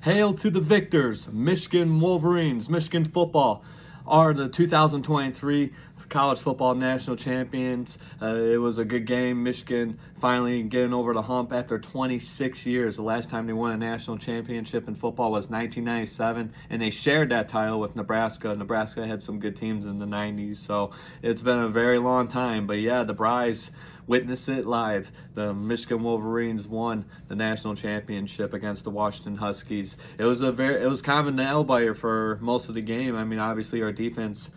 Hail to the victors, Michigan Wolverines. Michigan football are the 2023 college football national champions. It was a good game. Michigan finally getting over the hump after 26 years. The last time they won a national championship in football was 1997, and they shared that title with Nebraska. Nebraska had some good teams in the 90s, so it's been a very long time. But yeah, the Bryce witnessed it live. The Michigan Wolverines won the national championship against the Washington Huskies. It was kind of a nail biter for most of the game. I mean, obviously our defense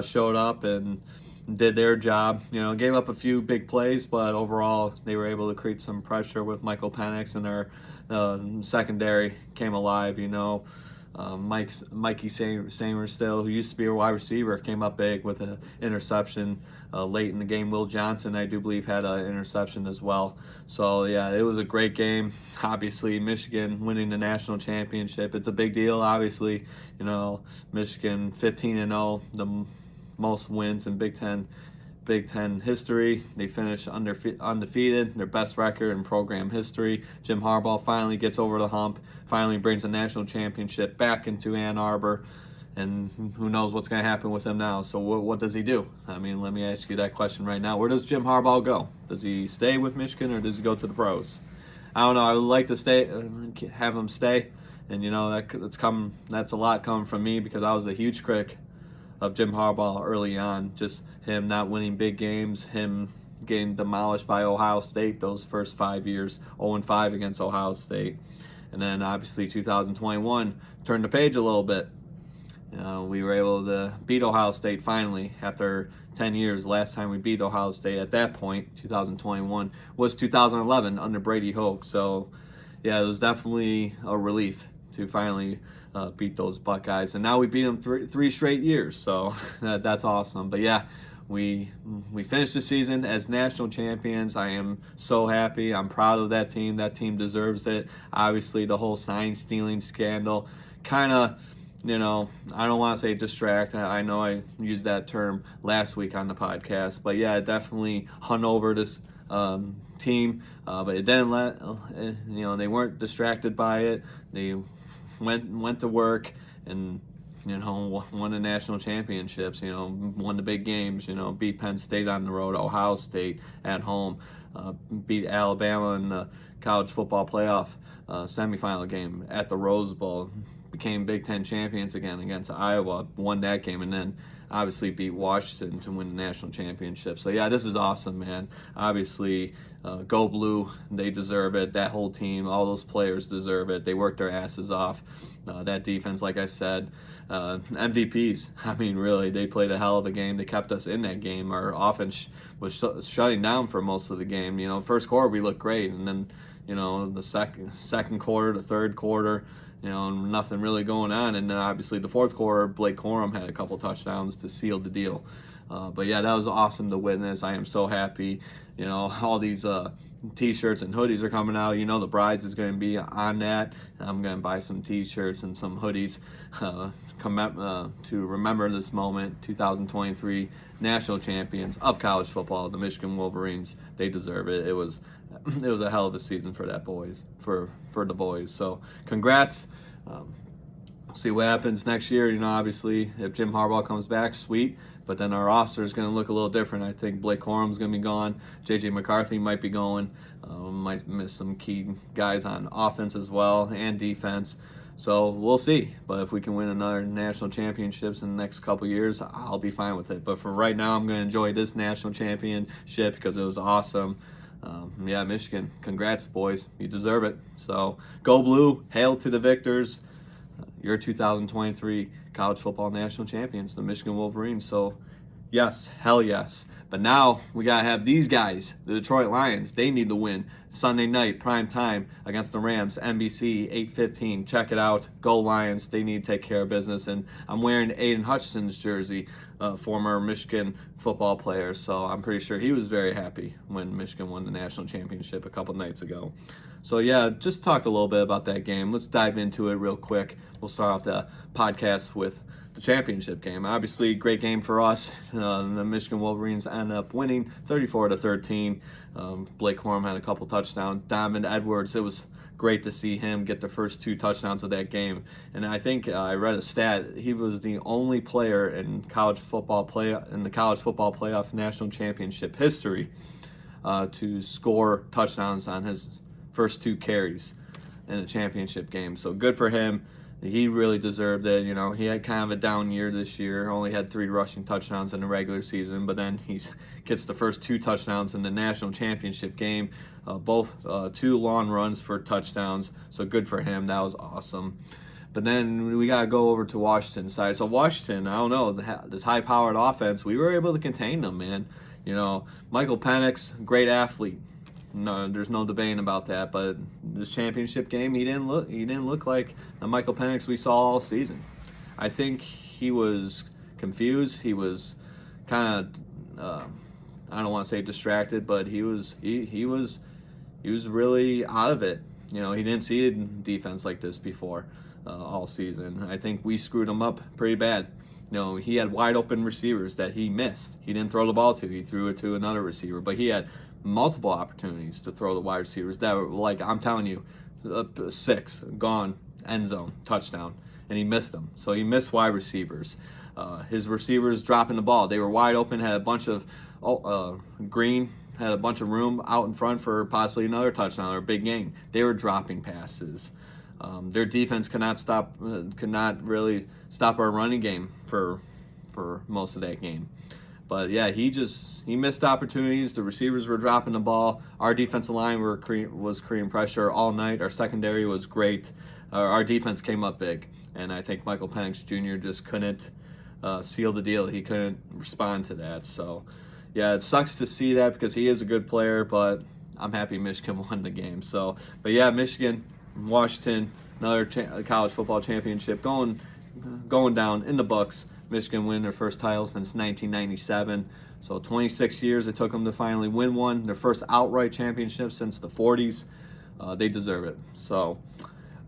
showed up and did their job. You know, gave up a few big plays, but overall they were able to create some pressure with Michael Penix, and their secondary came alive. You know, Mikey Sainristil, who used to be a wide receiver, came up big with an interception late in the game. Will Johnson, I do believe, had an interception as well. So yeah, it was a great game. Obviously, Michigan winning the national championship, it's a big deal. Obviously, you know, Michigan 15-0, the most wins in Big Ten history. They finished undefeated, their best record in program history. Jim Harbaugh finally gets over the hump, finally brings the national championship back into Ann Arbor, and who knows what's going to happen with him now. So what does he do? I mean, let me ask you that question right now. Where does Jim Harbaugh go? Does he stay with Michigan, or does he go to the pros? I don't know. I would like to have him stay, and you know that's a lot coming from me, because I was a huge critic of Jim Harbaugh early on. Just him not winning big games, him getting demolished by Ohio State those first 5 years, 0-5 against Ohio State. And then obviously 2021 turned the page a little bit. We were able to beat Ohio State finally after 10 years. Last time we beat Ohio State at that point, 2021, was 2011 under Brady Hoke. So yeah, it was definitely a relief to finally beat those Buckeyes, and now we beat them three straight years, so that's awesome. But yeah, we finished the season as national champions. I am so happy. I'm proud of that team. That team deserves it. Obviously, the whole sign stealing scandal kind of, you know, I don't want to say distract. I know I used that term last week on the podcast, but yeah, it definitely hung over this team, but it didn't they weren't distracted by it. They went to work and, you know, won the national championships, you know, won the big games, you know, beat Penn State on the road, Ohio State at home, beat Alabama in the college football playoff semifinal game at the Rose Bowl, became Big Ten champions again against Iowa, won that game, and then obviously beat Washington to win the national championship. So yeah, this is awesome, man. Obviously, go blue. They deserve it. That whole team, all those players deserve it. They worked their asses off. That defense, like I said, MVPs. I mean, really, they played a hell of a game. They kept us in that game. Our offense was shutting down for most of the game. You know, first quarter we looked great, and then, you know, the second quarter, the third quarter, you know, nothing really going on. And then obviously the fourth quarter, Blake Corum had a couple touchdowns to seal the deal. But yeah, that was awesome to witness. I am so happy. You know, all these t-shirts and hoodies are coming out. You know, the Brides is going to be on that. I'm going to buy some t-shirts and some hoodies to remember this moment. 2023 national champions of college football, the Michigan Wolverines. They deserve it. It was a hell of a season for the boys. So congrats. See what happens next year. You know, obviously, if Jim Harbaugh comes back, sweet. But then our roster is going to look a little different. I think Blake Corum's going to be gone. J.J. McCarthy might be going. Might miss some key guys on offense as well and defense. So we'll see. But if we can win another national championships in the next couple years, I'll be fine with it. But for right now, I'm going to enjoy this national championship because it was awesome. Yeah, Michigan, congrats, boys. You deserve it. So go blue. Hail to the victors. Your 2023 college football national champions, the Michigan Wolverines. So yes, hell yes. But now we got to have these guys, the Detroit Lions. They need to win. Sunday night, prime time against the Rams, NBC, 8:15. Check it out. Go Lions. They need to take care of business. And I'm wearing Aiden Hutchinson's jersey, former Michigan football player. So I'm pretty sure he was very happy when Michigan won the national championship a couple nights ago. So yeah, just talk a little bit about that game. Let's dive into it real quick. We'll start off the podcast with the championship game. Obviously, great game for us. The Michigan Wolverines ended up winning 34-13. Blake Corum had a couple touchdowns. Donovan Edwards, it was great to see him get the first 2 touchdowns of that game. And I think I read a stat, he was the only player in the college football playoff national championship history to score touchdowns on his first 2 carries in a championship game. So good for him. He really deserved it. You know, he had kind of a down year this year. Only had 3 rushing touchdowns in the regular season, but then he gets the first 2 touchdowns in the national championship game. Both 2 long runs for touchdowns. So good for him. That was awesome. But then we got to go over to Washington side. So Washington, I don't know, this high-powered offense, we were able to contain them, man. You know, Michael Penix, great athlete. No, there's no debating about that. But this championship game, he didn't look like the Michael Penix we saw all season. I think he was confused. He was kind of, I don't want to say distracted, but he was really out of it. You know, he didn't see a defense like this before all season. I think we screwed him up pretty bad. You know, he had wide open receivers that he missed. He didn't throw the ball to. He threw it to another receiver, but he had multiple opportunities to throw the wide receivers that were, like, I'm telling you, 6 gone, end zone, touchdown, and he missed them. So he missed wide receivers. His receivers dropping the ball. They were wide open, had a bunch of Green had a bunch of room out in front for possibly another touchdown or a big gain. They were dropping passes. Their defense could not really stop our running game for most of that game. But yeah, he missed opportunities. The receivers were dropping the ball. Our defensive line was creating pressure all night. Our secondary was great. Our defense came up big, and I think Michael Penix Jr. just couldn't seal the deal. He couldn't respond to that. So yeah, it sucks to see that because he is a good player, but I'm happy Michigan won the game. So, but yeah, Michigan, Washington, another college football championship going down in the books. Michigan win their first title since 1997. So 26 years it took them to finally win one. Their first outright championship since the 40s. They deserve it. So,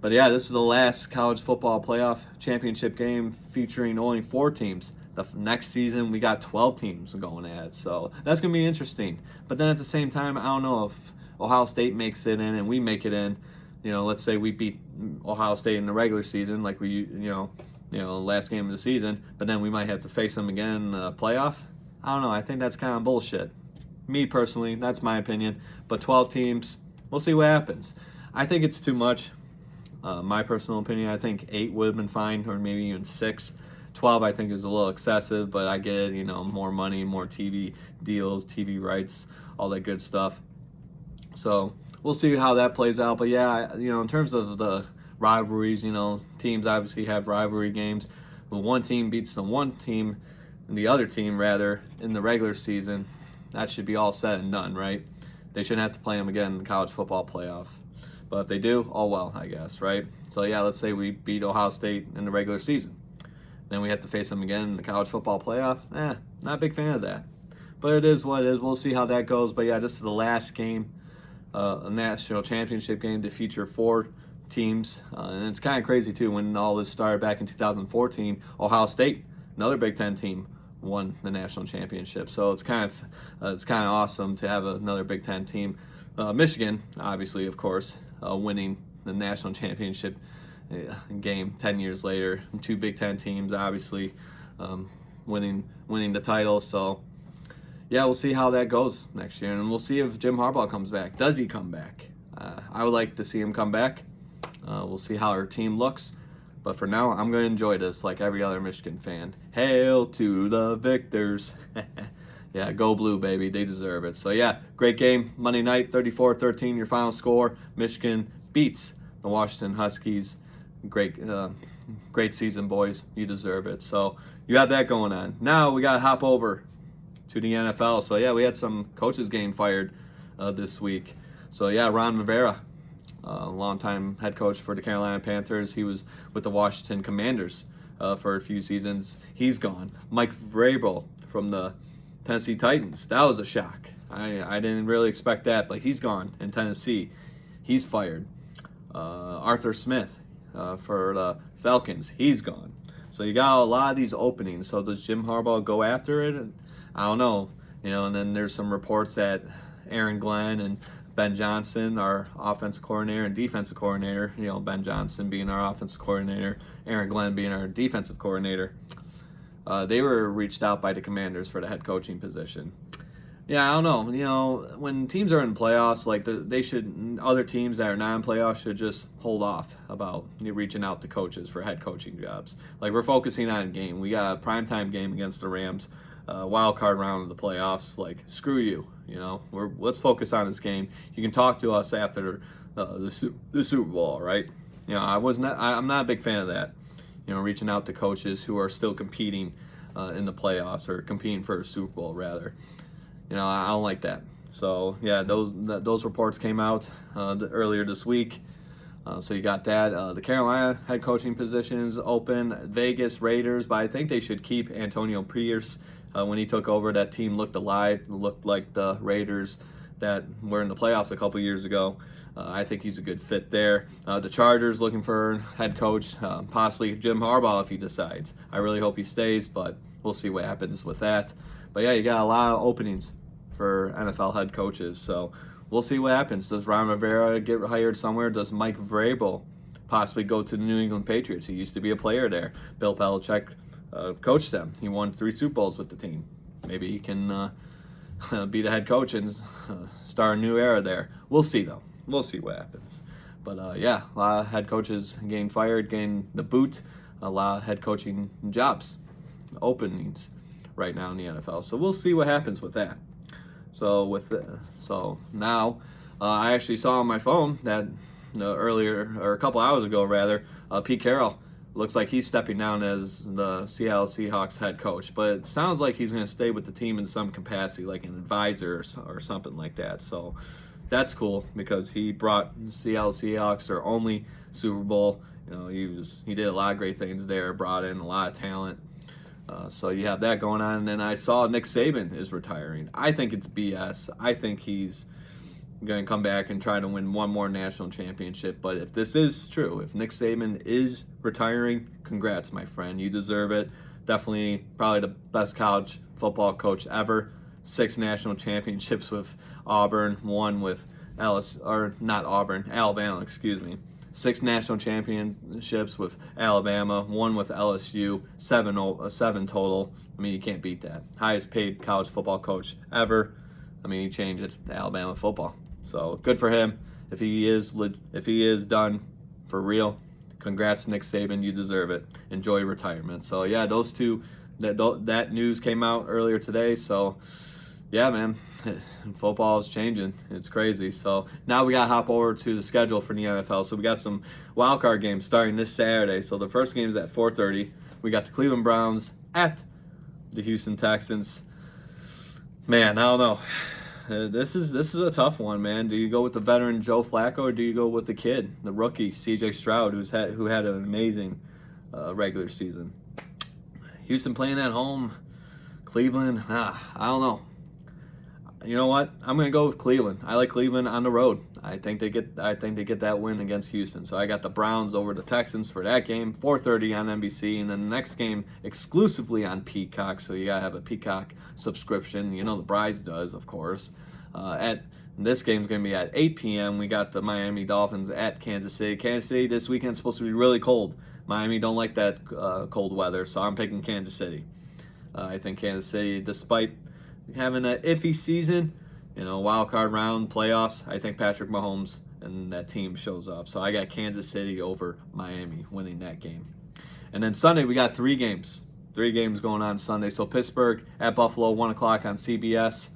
but yeah, this is the last college football playoff championship game featuring only 4 teams. The next season we got 12 teams going at it. So that's going to be interesting. But then at the same time, I don't know if Ohio State makes it in and we make it in. You know, let's say we beat Ohio State in the regular season, like we, last game of the season, but then we might have to face them again in the playoff. I don't know. I think that's kind of bullshit. Me personally, that's my opinion. But 12 teams, we'll see what happens. I think it's too much. My personal opinion, I think 8 would have been fine, or maybe even 6. 12, I think, is a little excessive, but I get it, more money, more TV deals, TV rights, all that good stuff. So we'll see how that plays out. But yeah, in terms of the rivalries, teams obviously have rivalry games. When one team beats the other team rather, in the regular season, that should be all said and done, right? They shouldn't have to play them again in the college football playoff. But if they do, oh well, I guess, right? So yeah, let's say we beat Ohio State in the regular season. Then we have to face them again in the college football playoff. Not a big fan of that. But it is what it is. We'll see how that goes. But yeah, this is the last game, a national championship game to feature 4 teams. And it's kind of crazy too, when all this started back in 2014, Ohio State, another Big Ten team, won the national championship. So it's kind of awesome to have another Big Ten team. Michigan, obviously, of course, winning the national championship game 10 years later. 2 Big Ten teams, obviously, winning the title. So yeah, we'll see how that goes next year, and we'll see if Jim Harbaugh comes back. Does he come back? I would like to see him come back. We'll see how our team looks. But for now, I'm going to enjoy this like every other Michigan fan. Hail to the victors. Yeah, go blue, baby. They deserve it. So yeah, great game. Monday night, 34-13, your final score. Michigan beats the Washington Huskies. Great season, boys. You deserve it. So you have that going on. Now we got to hop over to the NFL. So yeah, we had some coaches getting fired this week. So yeah, Ron Rivera, longtime head coach for the Carolina Panthers. He was with the Washington Commanders for a few seasons. He's gone. Mike Vrabel from the Tennessee Titans. That was a shock. I didn't really expect that, but he's gone in Tennessee. He's fired. Arthur Smith for the Falcons. He's gone. So you got a lot of these openings. So does Jim Harbaugh go after it? I don't know. And then there's some reports that Aaron Glenn and Ben Johnson, our offensive coordinator and defensive coordinator, Ben Johnson being our offensive coordinator, Aaron Glenn being our defensive coordinator, they were reached out by the Commanders for the head coaching position. Yeah, I don't know. When teams are in playoffs, like other teams that are not in playoffs should just hold off about reaching out to coaches for head coaching jobs. Like, we're focusing on a game. We got a primetime game against the Rams, wild card round of the playoffs. Like, screw you. Let's focus on this game. You can talk to us after the Super Bowl, right? I'm not a big fan of that. Reaching out to coaches who are still competing in the playoffs, or competing for a Super Bowl rather. I don't like that. So yeah, those reports came out earlier this week. So you got that. The Carolina head coaching positions open. Vegas Raiders, but I think they should keep Antonio Pierce. When he took over, that team looked alive, looked like the Raiders that were in the playoffs a couple years ago. I think he's a good fit there. The Chargers looking for head coach, possibly Jim Harbaugh if he decides. I really hope he stays, but we'll see what happens with that. But yeah, you got a lot of openings for NFL head coaches, so we'll see what happens. Does Ron Rivera get hired somewhere? Does Mike Vrabel possibly go to the New England Patriots? He used to be a player there. Bill Belichick coached them. He won 3 Super Bowls with the team. Maybe he can be the head coach and start a new era there. We'll see, though. We'll see what happens. But yeah, a lot of head coaches getting fired, getting the boot. A lot of head coaching jobs, openings right now in the NFL. So we'll see what happens with that. So now, I actually saw on my phone that earlier, or a couple hours ago rather, Pete Carroll looks like he's stepping down as the Seattle Seahawks head coach. But it sounds like he's going to stay with the team in some capacity, like an advisor or something like that. So that's cool, because he brought Seattle Seahawks their only Super Bowl. He did a lot of great things there, brought in a lot of talent. So you have that going on. And then I saw Nick Saban is retiring. I think it's BS. I think he's going to come back and try to win one more national championship. But if this is true, if Nick Saban is retiring, congrats, my friend. You deserve it. Definitely probably the best college football coach ever. 6 national championships with Auburn, 1 with Alabama, excuse me. 6 national championships with Alabama, 1 with LSU, 7 total. I mean, you can't beat that. Highest paid college football coach ever. I mean, he changed it to Alabama football. So good for him. If he is done for real, congrats, Nick Saban. You deserve it. Enjoy retirement. So yeah, those two. That news came out earlier today. So yeah, man, football is changing. It's crazy. So now we got to hop over to the schedule for the NFL. So we got some wild card games starting this Saturday. So the first game is at 4:30. We got the Cleveland Browns at the Houston Texans. Man, I don't know. This is a tough one, man. Do you go with the veteran Joe Flacco, or do you go with the kid, the rookie C.J. Stroud, who had an amazing regular season? Houston playing at home. Cleveland, I don't know. You know what? I'm gonna go with Cleveland. I like Cleveland on the road. I think they get that win against Houston. So I got the Browns over the Texans for that game, 4:30 on NBC, and then the next game exclusively on Peacock. So you gotta have a Peacock subscription. The Brides does, of course. This game's gonna be at 8 p.m. We got the Miami Dolphins at Kansas City. Kansas City this weekend's supposed to be really cold. Miami don't like that cold weather, so I'm picking Kansas City. I think Kansas City, despite having an iffy season, wild card round, playoffs, I think Patrick Mahomes and that team shows up. So I got Kansas City over Miami winning that game. And then Sunday, we got 3 games. 3 games going on Sunday. So Pittsburgh at Buffalo, 1 o'clock on CBS.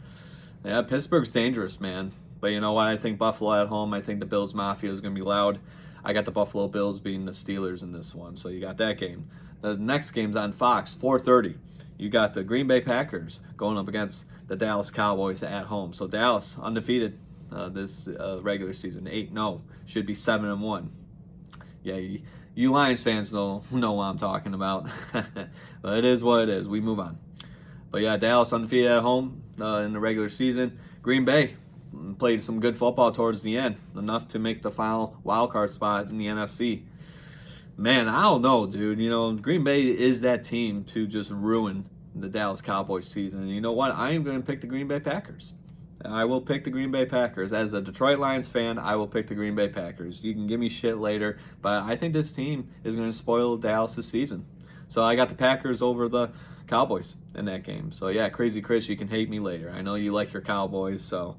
Yeah, Pittsburgh's dangerous, man. But you know what? I think Buffalo at home. I think the Bills Mafia is going to be loud. I got the Buffalo Bills beating the Steelers in this one. So you got that game. The next game's on Fox, 4:30. You got the Green Bay Packers going up against the Dallas Cowboys at home. So Dallas undefeated this regular season, 8-0, should be 7-1. Yeah, you Lions fans know what I'm talking about. But it is what it is. We move on. But yeah, Dallas undefeated at home in the regular season. Green Bay played some good football towards the end, enough to make the final wild card spot in the NFC. Man, I don't know, dude. Green Bay is that team to just ruin the Dallas Cowboys season. And you know what? I am going to pick the Green Bay Packers. I will pick the Green Bay Packers. As a Detroit Lions fan, I will pick the Green Bay Packers. You can give me shit later, but I think this team is going to spoil Dallas' season. So I got the Packers over the Cowboys in that game. So yeah, Crazy Chris, you can hate me later. I know you like your Cowboys, so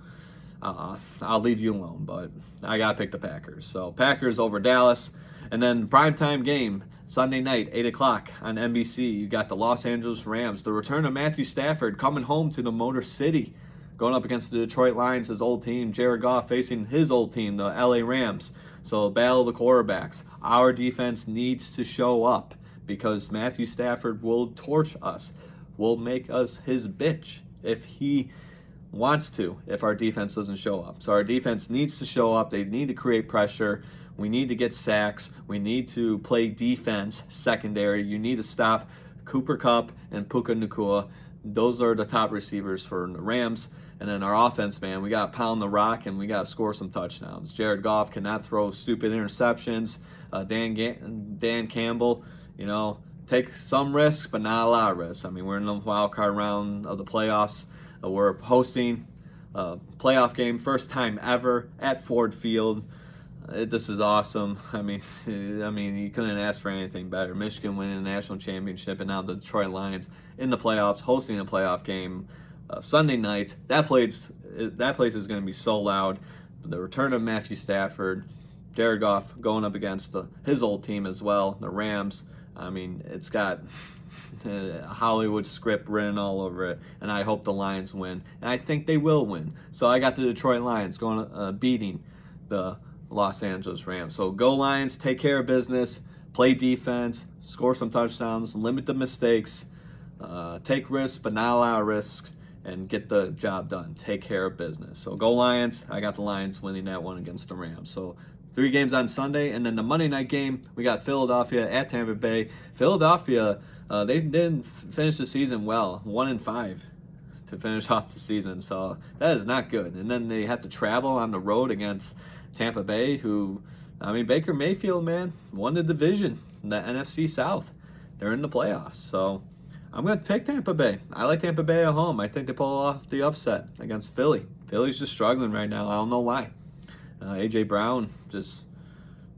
I'll leave you alone, but I got to pick the Packers. So Packers over Dallas. And then primetime game, Sunday night, 8 o'clock on NBC. You got the Los Angeles Rams. The return of Matthew Stafford coming home to the Motor City, going up against the Detroit Lions, his old team. Jared Goff facing his old team, the LA Rams. So battle of the quarterbacks. Our defense needs to show up because Matthew Stafford will torch us, will make us his bitch if he wants to, if our defense doesn't show up. So our defense needs to show up. They need to create pressure. We need to get sacks. We need to play defense secondary. You need to stop Cooper Kupp and Puka Nacua. Those are the top receivers for the Rams. And then our offense, man, we got to pound the rock and we got to score some touchdowns. Jared Goff cannot throw stupid interceptions. Dan Campbell, take some risks, but not a lot of risks. I mean, we're in the wild card round of the playoffs. We're hosting a playoff game, first time ever at Ford Field. This is awesome. I mean, you couldn't ask for anything better. Michigan winning a national championship, and now the Detroit Lions in the playoffs, hosting a playoff game Sunday night. That place is going to be so loud. The return of Matthew Stafford, Jared Goff going up against his old team as well, the Rams. I mean, it's got a Hollywood script written all over it, and I hope the Lions win, and I think they will win. So I got the Detroit Lions beating the Los Angeles Rams. So go Lions, take care of business, play defense, score some touchdowns, limit the mistakes, take risks but not a lot of risk, and get the job done. Take care of business. So go Lions. I got the Lions winning that one against the Rams. So 3 games on Sunday, and then the Monday night game, we got Philadelphia at Tampa Bay. Philadelphia, they didn't finish the season well, 1-5 to finish off the season, so that is not good. And then they have to travel on the road against Tampa Bay, who, Baker Mayfield, man, won the division, the NFC South. They're in the playoffs, so I'm going to pick Tampa Bay. I like Tampa Bay at home. I think they pull off the upset against Philly. Philly's just struggling right now. I don't know why. A.J. Brown, just,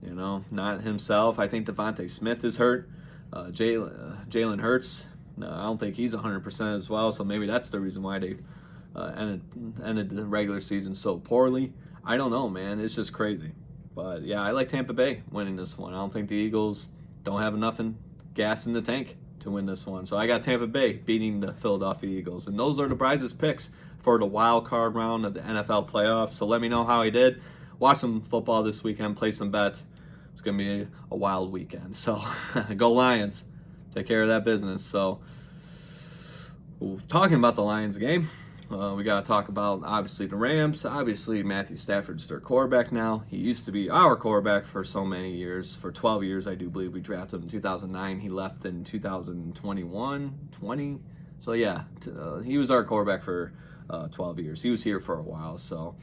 not himself. I think Devontae Smith is hurt. Jalen Hurts, I don't think he's 100% as well, so maybe that's the reason why they ended the regular season so poorly. I don't know, man. It's just crazy. But, yeah, I like Tampa Bay winning this one. I don't think the Eagles don't have enough gas in the tank to win this one. So I got Tampa Bay beating the Philadelphia Eagles. And those are the Bryce's picks for the wild card round of the NFL playoffs. So let me know how he did. Watch some football this weekend, play some bets. It's going to be a wild weekend. So go Lions. Take care of that business. So talking about the Lions game, we got to talk about, obviously, the Rams. Obviously, Matthew Stafford's their quarterback now. He used to be our quarterback for so many years. For 12 years, I do believe we drafted him in 2009. He left in 2020. So, yeah, he was our quarterback for 12 years. He was here for a while, so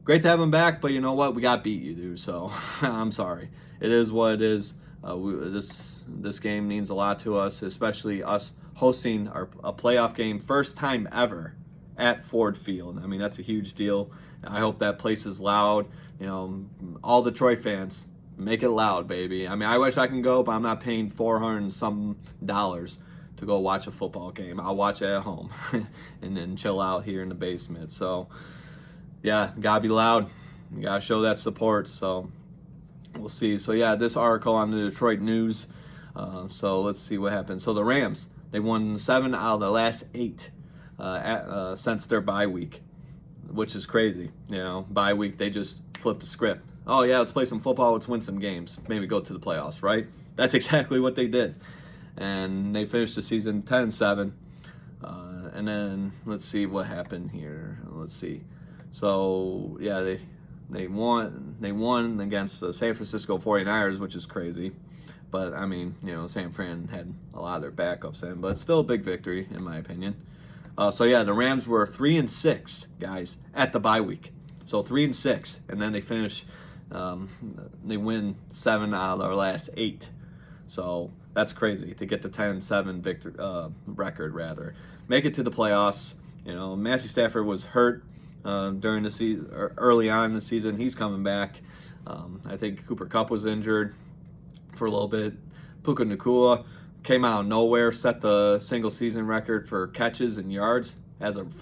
great to have him back, but you know what? We got beat, you dude, so I'm sorry. It is what it is. This game means a lot to us, especially us hosting a playoff game, first time ever at Ford Field. I mean, that's a huge deal. I hope that place is loud. All Detroit fans, make it loud, baby. I mean, I wish I can go, but I'm not paying $400 and some to go watch a football game. I'll watch it at home and then chill out here in the basement. So, yeah, gotta be loud. You gotta show that support. So we'll see. So yeah, this article on the Detroit News. So let's see what happens. So the Rams, they won 7 out of the last 8 since their bye week, which is crazy. Bye week, they just flipped the script. Oh yeah, let's play some football. Let's win some games. Maybe go to the playoffs, right? That's exactly what they did, and they finished the season 10-7. And then let's see what happened here. Let's see. So, yeah, they won against the San Francisco 49ers, which is crazy. But, I mean, San Fran had a lot of their backups in, but it's still a big victory, in my opinion. So, yeah, the Rams were 3-6, guys, at the bye week. So, 3-6, and then they finish, they win 7 out of their last 8. So, that's crazy to get the 10-7 record, rather. Make it to the playoffs. Matthew Stafford was hurt during the season, or early on in the season. He's coming back. I think Cooper Kupp was injured for a little bit. Puka Nacua came out of nowhere, set the single season record for catches and yards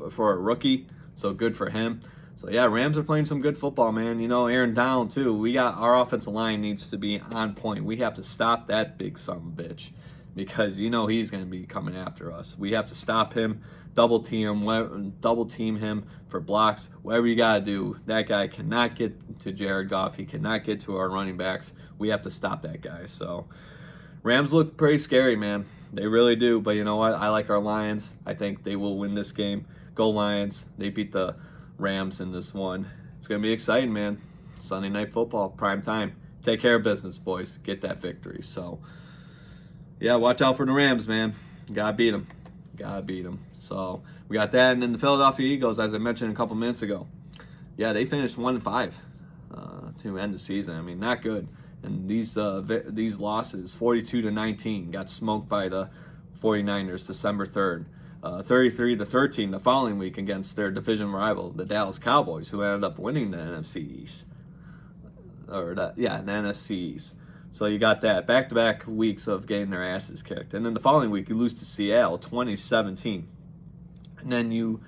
for a rookie. So good for him. So yeah, Rams are playing some good football, man. You know, Aaron Donald too. Our offensive line needs to be on point. We have to stop that big son of a bitch, because you know he's going to be coming after us. We have to stop him, double team him for blocks, whatever you got to do. That guy cannot get to Jared Goff. He cannot get to our running backs. We have to stop that guy. So Rams look pretty scary, man. They really do. But you know what? I like our Lions. I think they will win this game. Go Lions. They beat the Rams in this one. It's going to be exciting, man. Sunday Night Football, prime time. Take care of business, boys. Get that victory. So yeah, watch out for the Rams, man. Gotta beat them. Gotta beat them. So we got that. And then the Philadelphia Eagles, as I mentioned a couple minutes ago. Yeah, they finished 1-5 to end the season. I mean, not good. And these losses, 42-19, got smoked by the 49ers December 3rd. 33-13 the following week against their division rival, the Dallas Cowboys, who ended up winning the NFC East. The NFC East. So you got that back-to-back weeks of getting their asses kicked. And then the following week, you lose to Seattle 20-17. And then you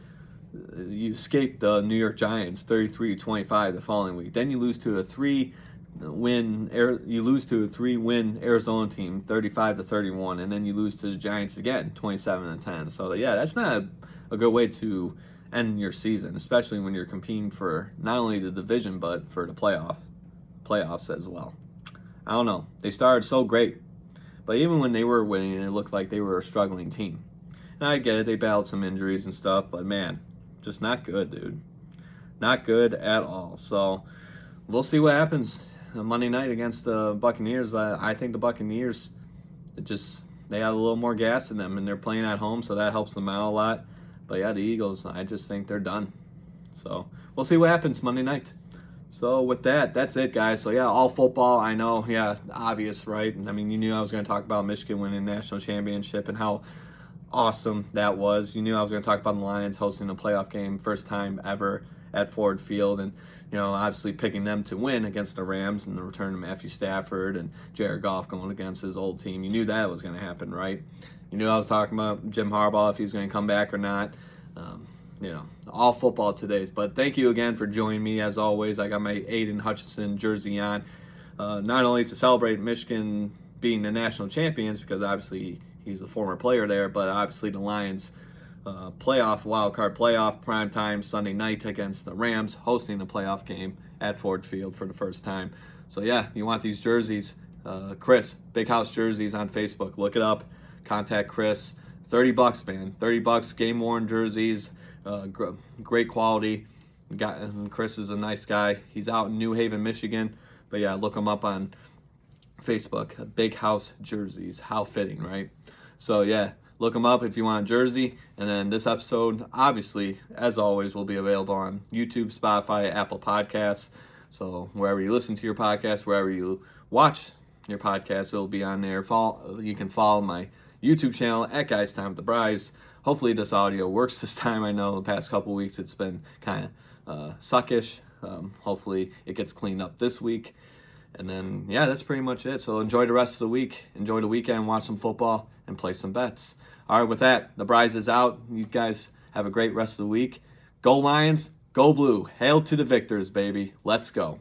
escape the New York Giants 33-25 the following week. Then you lose to a three-win Arizona team 35-31, and then you lose to the Giants again 27-10. So yeah, that's not a good way to end your season, especially when you're competing for not only the division but for the playoffs as well. I don't know. They started so great, but even when they were winning, it looked like they were a struggling team. And I get it, they battled some injuries and stuff, but man, just not good, dude. Not good at all. So we'll see what happens on Monday night against the Buccaneers. But I think the Buccaneers, they have a little more gas in them, and they're playing at home, so that helps them out a lot. But yeah, the Eagles, I just think they're done. So we'll see what happens Monday night. So with that, that's it, guys. So yeah, all football, I know, yeah, obvious, right? I mean, you knew I was going to talk about Michigan winning the national championship and how awesome that was. You knew I was going to talk about the Lions hosting a playoff game, first time ever at Ford Field, and you know, obviously picking them to win against the Rams and the return of Matthew Stafford and Jared Goff going against his old team. You knew that was going to happen, right? You knew I was talking about Jim Harbaugh, if he's going to come back or not. You know, all football today. But thank you again for joining me. As always, I got my Aiden Hutchinson jersey on, not only to celebrate Michigan being the national champions, because obviously he's a former player there, but obviously the Lions wild card playoff, primetime Sunday night against the Rams, hosting the playoff game at Ford Field for the first time. So yeah, you want these jerseys, Chris, Big House Jerseys on Facebook. Look it up. Contact Chris. $30, man. $30, game-worn jerseys. Great quality. And Chris is a nice guy. He's out in New Haven, Michigan. But yeah, look him up on Facebook. Big House Jerseys. How fitting, right? So yeah, look him up if you want a jersey. And then this episode, obviously, as always, will be available on YouTube, Spotify, Apple Podcasts. So wherever you listen to your podcast, wherever you watch your podcast, it'll be on there. You can follow my YouTube channel at Guys Time with the Bryce. Hopefully this audio works this time. I know the past couple weeks it's been kind of suckish. Hopefully it gets cleaned up this week. And then, yeah, that's pretty much it. So enjoy the rest of the week. Enjoy the weekend. Watch some football and play some bets. All right, with that, the Bryce is out. You guys have a great rest of the week. Go Lions. Go Blue. Hail to the victors, baby. Let's go.